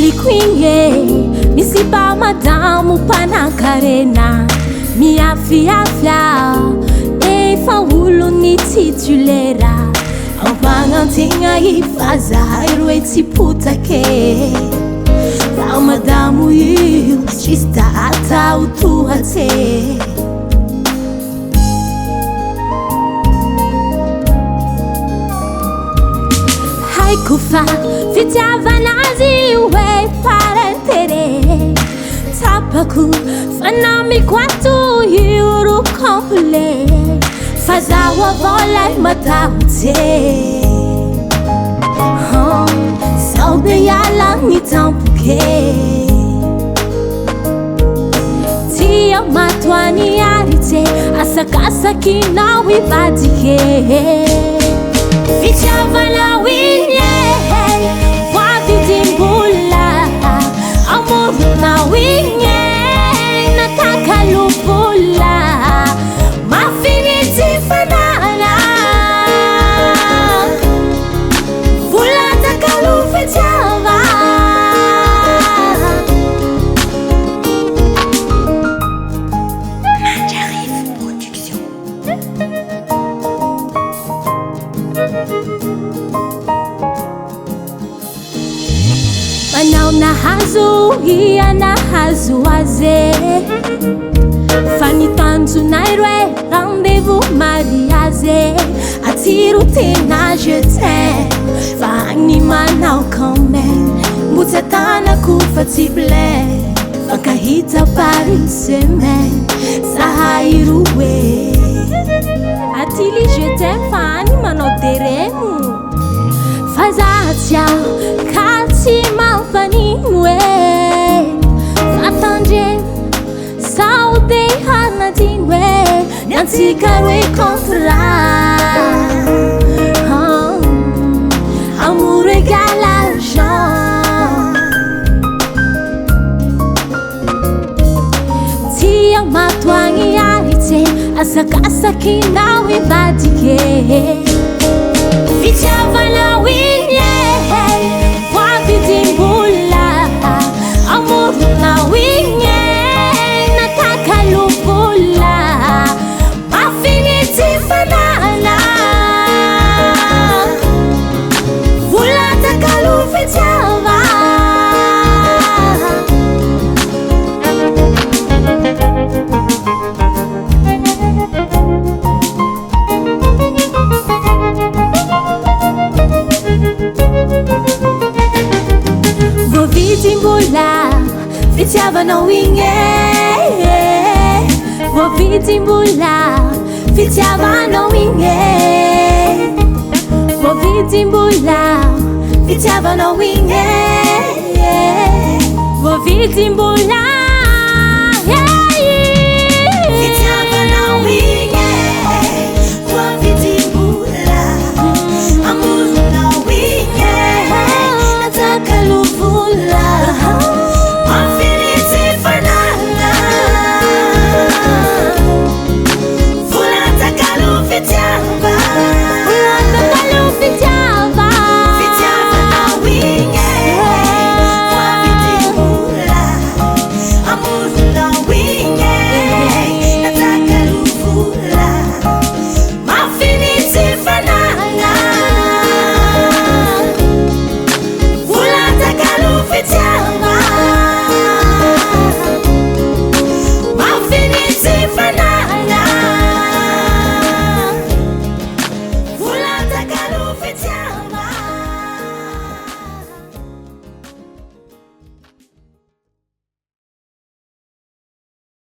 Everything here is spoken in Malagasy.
Liquinhe, misiba madamu panakarena, miafiafia, e faulo ni titulera, avangantinga ifaza irueti putake, fa madamu yu, chista ata utuate. Kufa fitiava nazi uwe parentere tapaku fanami kwatu yuru komple fazawa vola mataute saude yala ni tampuke tia matwani arite asakasa kina wibadike fitiava na winye na winye nataka lupula mafiniti fanana vula taka lufetava Manjarive Production. Manao na hazo hiya na hazo aze Fanitanzu nairwe rendez-vous mariage Attiru tena je t'aime Fani manao quand même Mutatana compatible Fakahita par une semaine Sahairuwe Atili je t'aime Fani manao teremu Fazatia Kati malfanimwe Fatanje Saude hanadinwe Nyantikarwe kontra Amour égal argent Tia matwangi arite Asakasa kina wibadike Fitiava na winye Wavidimbula Amor na winye Nataka lupula Mafiniti fanana Vula taka lufitiava Vovitimbula Fitiava na winge Vovitimbula Fitiava na winge Vovitimbula Fitiava na winge Vovitimbula